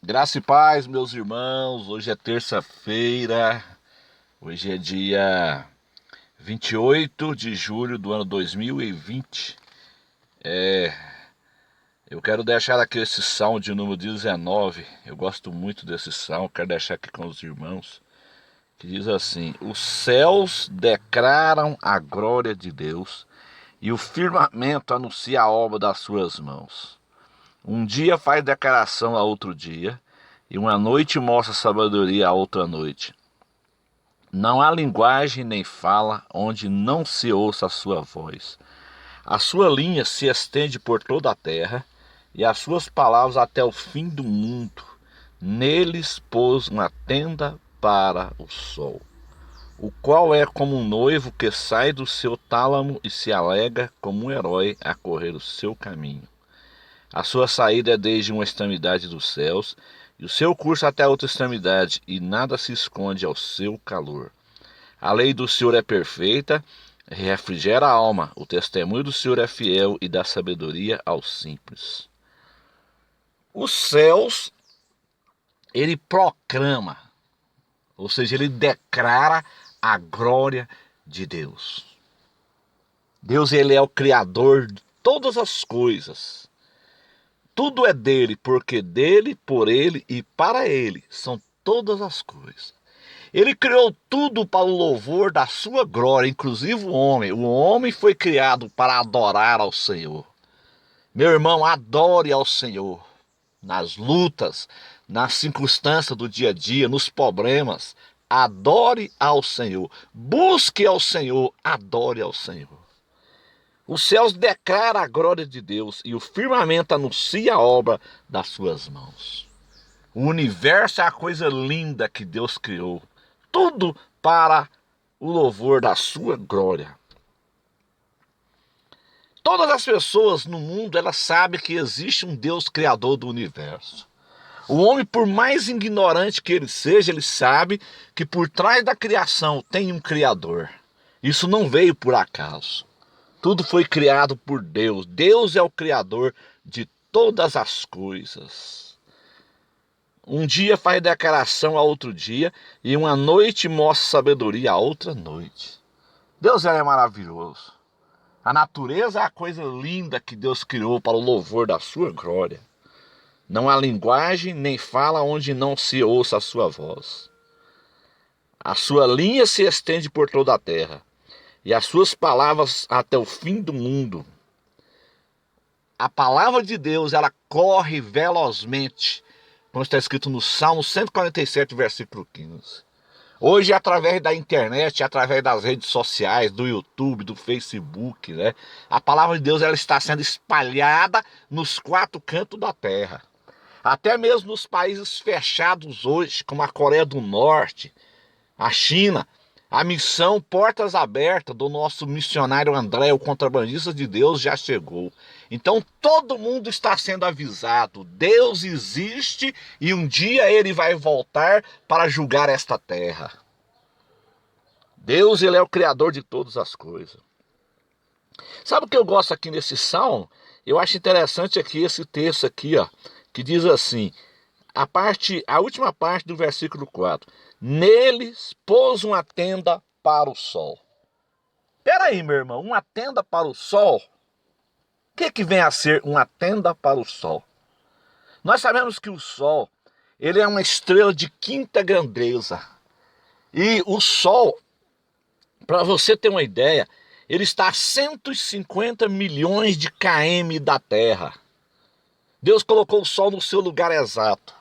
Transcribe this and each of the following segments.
Graça e paz, meus irmãos. Hoje é terça-feira. Hoje é dia 28 de julho do ano 2020. Eu quero deixar aqui esse salmo de número 19. Eu gosto muito desse salmo. Quero deixar aqui com os irmãos. Que diz assim: Os céus declaram a glória de Deus e o firmamento anuncia a obra das suas mãos. Um dia faz declaração a outro dia, e uma noite mostra sabedoria a outra noite. Não há linguagem nem fala onde não se ouça a sua voz. A sua linha se estende por toda a terra, e as suas palavras até o fim do mundo. Neles pôs uma tenda para o sol, o qual é como um noivo que sai do seu tálamo e se alegra como um herói a correr o seu caminho. A sua saída é desde uma extremidade dos céus, e o seu curso até a outra extremidade, e nada se esconde ao seu calor. A lei do Senhor é perfeita, refrigera a alma. O testemunho do Senhor é fiel e dá sabedoria aos simples. Os céus, ele proclama, ou seja, ele declara a glória de Deus. Deus, ele é o criador de todas as coisas. Tudo é dele, porque dele, por ele e para ele são todas as coisas. Ele criou tudo para o louvor da sua glória, inclusive o homem. O homem foi criado para adorar ao Senhor. Meu irmão, adore ao Senhor. Nas lutas, nas circunstâncias do dia a dia, nos problemas. Adore ao Senhor. Busque ao Senhor, adore ao Senhor. Os céus declaram a glória de Deus e o firmamento anuncia a obra das suas mãos. O universo é a coisa linda que Deus criou. Tudo para o louvor da sua glória. Todas as pessoas no mundo, elas sabem que existe um Deus criador do universo. O homem, por mais ignorante que ele seja, ele sabe que por trás da criação tem um criador. Isso não veio por acaso. Tudo foi criado por Deus. Deus é o criador de todas as coisas. Um dia faz declaração a outro dia, e uma noite mostra sabedoria a outra noite. Deus é maravilhoso. A natureza é a coisa linda que Deus criou para o louvor da sua glória. Não há linguagem nem fala onde não se ouça a sua voz. A sua linha se estende por toda a terra, e as suas palavras até o fim do mundo. A palavra de Deus, ela corre velozmente, como está escrito no Salmo 147, versículo 15. Hoje, através da internet, através das redes sociais, do YouTube, do Facebook, né? A palavra de Deus, ela está sendo espalhada nos quatro cantos da terra. Até mesmo nos países fechados hoje, como a Coreia do Norte, a China, a missão Portas Abertas do nosso missionário André, o contrabandista de Deus, já chegou. Então todo mundo está sendo avisado. Deus existe e um dia ele vai voltar para julgar esta terra. Deus, ele é o criador de todas as coisas. Sabe o que eu gosto aqui nesse salmo? Eu acho interessante aqui esse texto aqui, ó, que diz assim: a última parte do versículo 4. Neles pôs uma tenda para o sol. Peraí, meu irmão, uma tenda para o sol? O que vem a ser uma tenda para o sol? Nós sabemos que o sol, ele é uma estrela de quinta grandeza. E o sol, para você ter uma ideia, ele está a 150 milhões de km da Terra. Deus colocou o sol no seu lugar exato.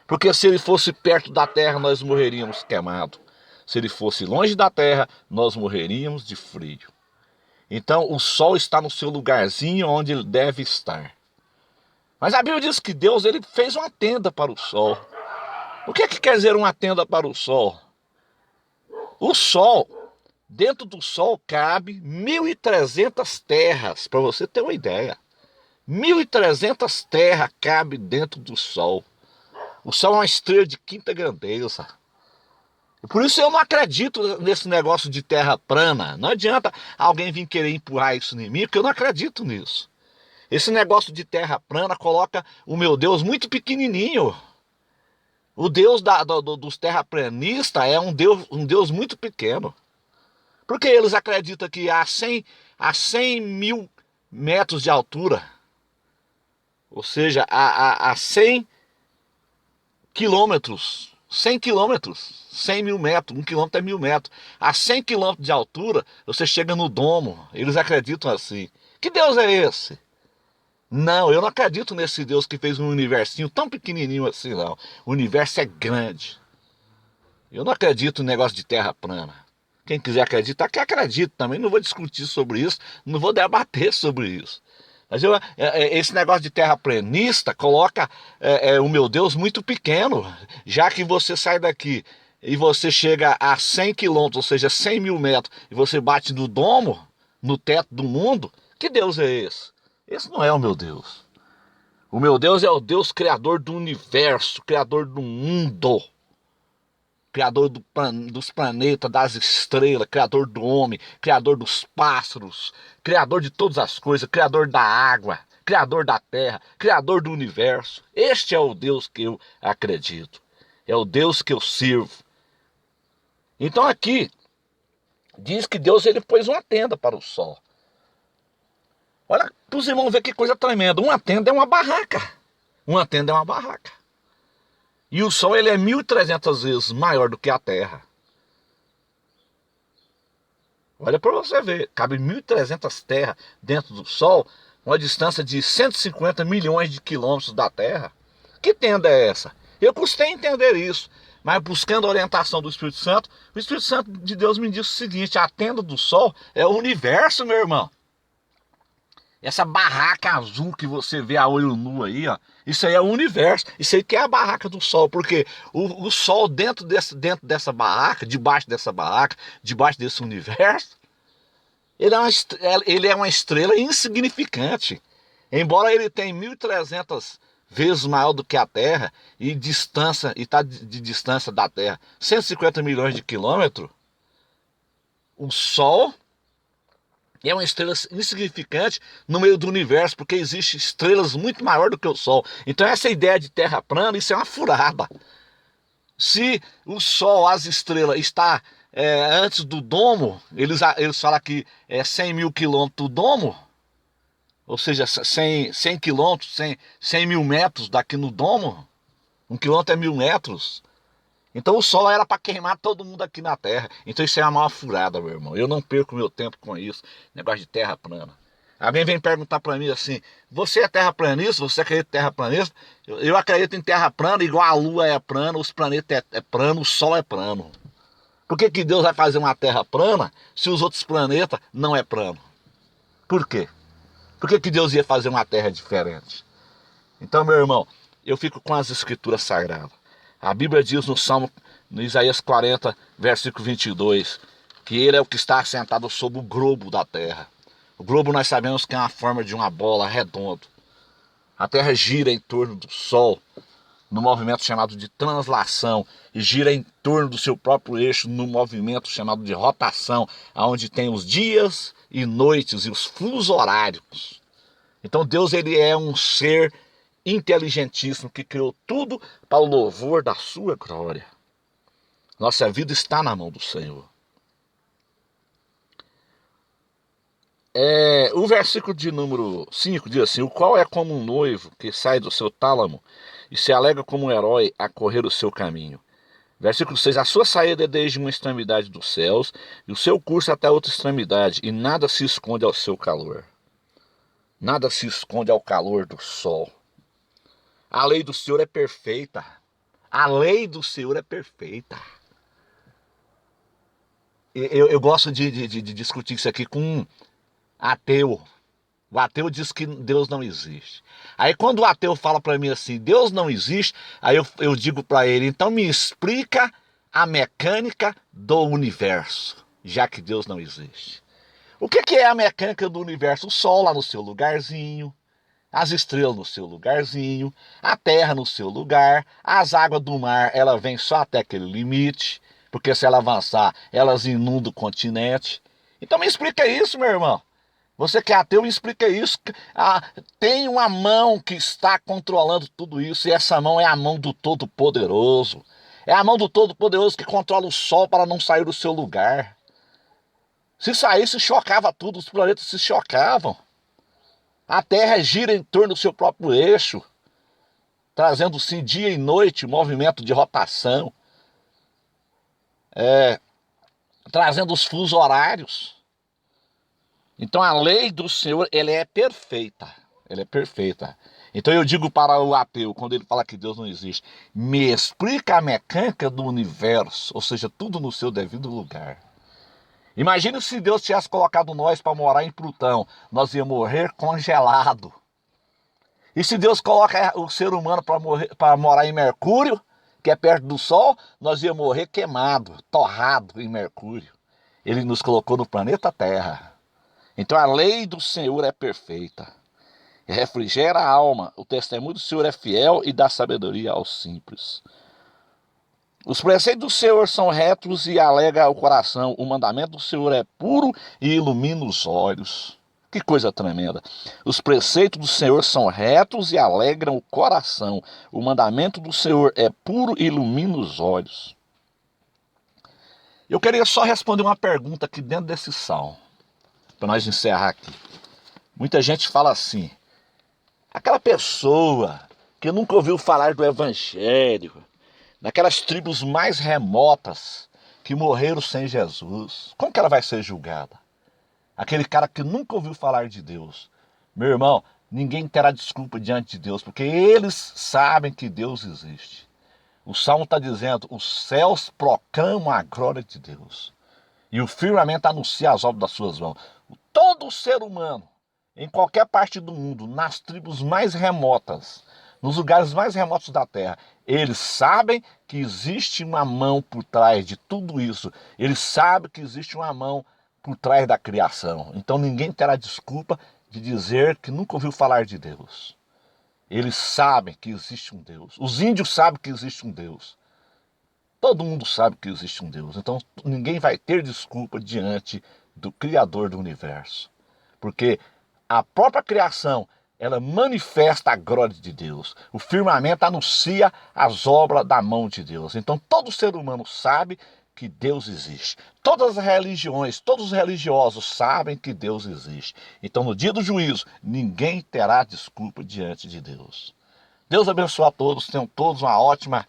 Porque se ele fosse perto da terra, nós morreríamos queimados. Se ele fosse longe da terra, nós morreríamos de frio. Então o sol está no seu lugarzinho onde ele deve estar. Mas a Bíblia diz que Deus, ele fez uma tenda para o sol. O que quer dizer uma tenda para o sol? O sol, dentro do sol cabe 1.300 terras, para você ter uma ideia. 1.300 terras cabe dentro do sol. O sol é uma estrela de quinta grandeza. Por isso eu não acredito nesse negócio de terra plana. Não adianta alguém vir querer empurrar isso em mim, porque eu não acredito nisso. Esse negócio de terra plana coloca o meu Deus muito pequenininho. O Deus dos terraplanistas é um Deus muito pequeno. Porque eles acreditam que a 100 mil metros de altura, ou seja, a 100 quilômetros, 100 quilômetros, 100 mil metros, 1 quilômetro é 1.000 metros. A 100 quilômetros de altura, você chega no domo. Eles acreditam assim. Que Deus é esse? Não, eu não acredito nesse Deus que fez um universinho tão pequenininho assim, não. O universo é grande. Eu não acredito no negócio de terra plana. Quem quiser acreditar, que acredite também. Não vou discutir sobre isso, não vou debater sobre isso. Mas esse negócio de terraplanista coloca o meu Deus muito pequeno. Já que você sai daqui e você chega a 100 quilômetros, ou seja, 100 mil metros, e você bate no domo, no teto do mundo, que Deus é esse? Esse não é o meu Deus. O meu Deus é o Deus criador do universo, criador do mundo. Criador dos planetas, das estrelas, criador do homem, criador dos pássaros, criador de todas as coisas, criador da água, criador da terra, criador do universo. Este é o Deus que eu acredito. É o Deus que eu sirvo. Então aqui diz que Deus ele pôs uma tenda para o sol. Olha, para os irmãos ver que coisa tremenda. Uma tenda é uma barraca. Uma tenda é uma barraca. E o Sol ele é 1.300 vezes maior do que a Terra. Olha para você ver, cabe 1.300 terras dentro do Sol, uma distância de 150 milhões de quilômetros da Terra. Que tenda é essa? Eu custei entender isso, mas buscando a orientação do Espírito Santo, o Espírito Santo de Deus me disse o seguinte: a tenda do Sol é o universo, meu irmão. Essa barraca azul que você vê a olho nu aí, ó, isso aí é o universo. Isso aí que é a barraca do Sol, porque o Sol dentro dessa barraca, debaixo desse universo, ele é uma estrela insignificante. Embora ele tenha 1.300 vezes maior do que a Terra e está de distância da Terra 150 milhões de quilômetros, o Sol é uma estrela insignificante no meio do universo, porque existem estrelas muito maiores do que o Sol. Então essa ideia de terra plana, isso é uma furada. Se o Sol, as estrelas, está antes do domo, eles falam que é 100 mil quilômetros do domo, ou seja, 100 quilômetros, 100 mil metros daqui no domo. 1 quilômetro é 1.000 metros. Então o Sol era para queimar todo mundo aqui na Terra. Então isso é uma maior furada, meu irmão. Eu não perco meu tempo com isso. Negócio de terra plana. Alguém vem perguntar para mim assim: você é terraplanista? Você acredita em terraplanista? Eu acredito em terra plana, igual a Lua é plana, os planetas é plano, o Sol é plano. Por que Deus vai fazer uma terra plana se os outros planetas não é plano? Por quê? Por que Deus ia fazer uma terra diferente? Então, meu irmão, eu fico com as escrituras sagradas. A Bíblia diz no Isaías 40, versículo 22, que ele é o que está assentado sobre o globo da terra. O globo nós sabemos que é uma forma de uma bola redonda. A terra gira em torno do Sol, no movimento chamado de translação, e gira em torno do seu próprio eixo, no movimento chamado de rotação, onde tem os dias e noites e os fusos horários. Então Deus ele é um ser inteligentíssimo que criou tudo para o louvor da sua glória. Nossa vida está na mão do Senhor. O versículo de número 5 diz assim: o qual é como um noivo que sai do seu tálamo e se alegra como um herói a correr o seu caminho. Versículo 6: a sua saída é desde uma extremidade dos céus e o seu curso até outra extremidade, e nada se esconde ao seu calor. Nada se esconde ao calor do sol. A lei do Senhor é perfeita. A lei do Senhor é perfeita. Eu gosto de discutir isso aqui com um ateu. O ateu diz que Deus não existe. Aí quando o ateu fala para mim assim, Deus não existe, aí eu digo para ele, então me explica a mecânica do universo, já que Deus não existe. O que é a mecânica do universo? O Sol lá no seu lugarzinho, as estrelas no seu lugarzinho, a terra no seu lugar, as águas do mar, ela vem só até aquele limite, porque se ela avançar, elas inundam o continente. Então me explica isso, meu irmão. Você que é ateu, me explica isso. Tem uma mão que está controlando tudo isso, e essa mão é a mão do Todo-Poderoso. É a mão do Todo-Poderoso que controla o Sol para não sair do seu lugar. Se saísse, chocava tudo, os planetas se chocavam. A Terra gira em torno do seu próprio eixo, trazendo sim dia e noite movimento de rotação, trazendo os fusos horários. Então a lei do Senhor, ela é perfeita. Ela é perfeita. Então eu digo para o ateu, quando ele fala que Deus não existe, me explica a mecânica do universo, ou seja, tudo no seu devido lugar. Imagine se Deus tivesse colocado nós para morar em Plutão, nós íamos morrer congelado. E se Deus coloca o ser humano para morar em Mercúrio, que é perto do Sol, nós íamos morrer queimado, torrado em Mercúrio. Ele nos colocou no planeta Terra. Então a lei do Senhor é perfeita. Refrigera a alma. O testemunho do Senhor é fiel e dá sabedoria aos simples. Os preceitos do Senhor são retos e alegra o coração. O mandamento do Senhor é puro e ilumina os olhos. Que coisa tremenda. Os preceitos do Senhor são retos e alegram o coração. O mandamento do Senhor é puro e ilumina os olhos. Eu queria só responder uma pergunta aqui dentro desse salmo, para nós encerrar aqui. Muita gente fala assim, aquela pessoa que nunca ouviu falar do Evangelho, daquelas tribos mais remotas que morreram sem Jesus, como que ela vai ser julgada? Aquele cara que nunca ouviu falar de Deus. Meu irmão, ninguém terá desculpa diante de Deus, porque eles sabem que Deus existe. O Salmo está dizendo, os céus proclamam a glória de Deus, e o firmamento anuncia as obras das suas mãos. Todo ser humano, em qualquer parte do mundo, nas tribos mais remotas, nos lugares mais remotos da terra, eles sabem que existe uma mão por trás de tudo isso. Eles sabem que existe uma mão por trás da criação. Então ninguém terá desculpa de dizer que nunca ouviu falar de Deus. Eles sabem que existe um Deus. Os índios sabem que existe um Deus. Todo mundo sabe que existe um Deus. Então ninguém vai ter desculpa diante do Criador do universo. Porque a própria criação, ela manifesta a glória de Deus. O firmamento anuncia as obras da mão de Deus. Então todo ser humano sabe que Deus existe. Todas as religiões, todos os religiosos sabem que Deus existe. Então no dia do juízo, ninguém terá desculpa diante de Deus. Deus abençoe a todos, tenham todos uma ótima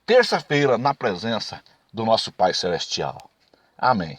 terça-feira na presença do nosso Pai Celestial. Amém.